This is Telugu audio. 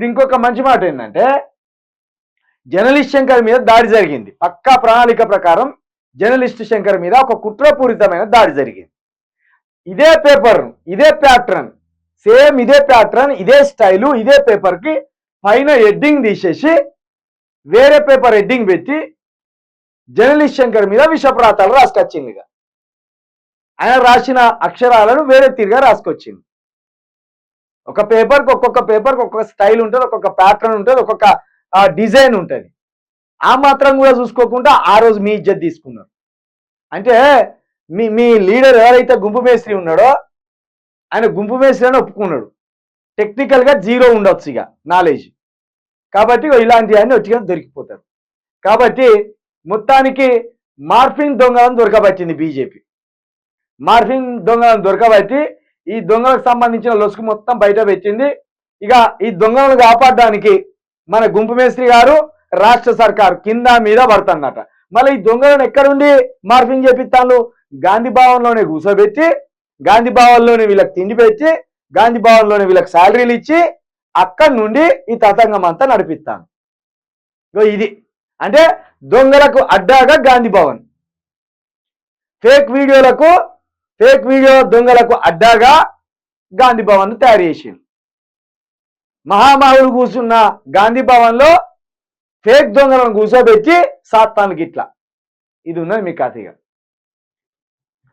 ఇంకొక మంచి మాట ఏంటంటే, జర్నలిస్ట్ శంకర్ మీద దాడి జరిగింది. పక్కా ప్రణాళిక ప్రకారం జర్నలిస్ట్ శంకర్ మీద ఒక కుట్రపూరితమైన దాడి జరిగింది. ఇదే పేపర్, ఇదే ప్యాటర్న్, సేమ్ ఇదే ప్యాటర్న్, ఇదే స్టైలు, ఇదే పేపర్కి పైన హెడ్డింగ్ తీసేసి వేరే పేపర్ హెడ్డింగ్ పెట్టి జర్నలిస్ట్ శంకర్ మీద విషప్రాతాలు రాసుకొచ్చింది. ఆయన రాసిన అక్షరాలను వేరే తీరుగా రాసుకొచ్చింది. ఒక పేపర్కి ఒక్కొక్క స్టైల్ ఉంటుంది, ఒక్కొక్క ప్యాటర్న్ ఉంటుంది, ఒక్కొక్క డిజైన్ ఉంటుంది. ఆ మాత్రం కూడా చూసుకోకుండా ఆ రోజు మీ ఇజ్జత్ తీసుకున్నారు. అంటే మీ లీడర్ ఎవరైతే గుంపు మేస్త్రి ఉన్నాడో ఆయన గుంపు మేస్త్రి అని ఒప్పుకున్నాడు. టెక్నికల్గా జీరో ఉండొచ్చు ఇక నాలెడ్జ్. కాబట్టి ఇలాంటివన్నీ వచ్చిగా దొరికిపోతారు. కాబట్టి మొత్తానికి మార్ఫింగ్ దొంగలను దొరకబట్టింది బీజేపీ. మార్ఫింగ్ దొంగలను దొరకబట్టి ఈ దొంగలకు సంబంధించిన లొసుకు మొత్తం బయట పెట్టింది. ఇక ఈ దొంగలను కాపాడడానికి మన గుంపు మేస్త్రి గారు రాష్ట్ర సర్కారు కింద మీద పడుతుందట. మళ్ళీ ఈ దొంగలను ఎక్కడుండి మార్ఫింగ్ చేపిస్తాను? గాంధీ భవన్లోనే కూర్చోబెట్టి, గాంధీ భవన్లోనే వీళ్ళకి తిండి పెట్టి, గాంధీ భవన్లోనే వీళ్ళకి శాలరీలు ఇచ్చి అక్కడి నుండి ఈ తతంగం అంతా నడిపిస్తాను. ఇది అంటే దొంగలకు అడ్డాగా గాంధీ భవన్, ఫేక్ వీడియో దొంగలకు అడ్డాగా గాంధీ భవన్ తయారు చేసింది. మహామహులు కూర్చున్న గాంధీ భవన్లో ఫేక్ దొంగలను కూర్చోబెట్టి సాత్తానికి ఇట్లా ఇది ఉన్నది మీ కథ.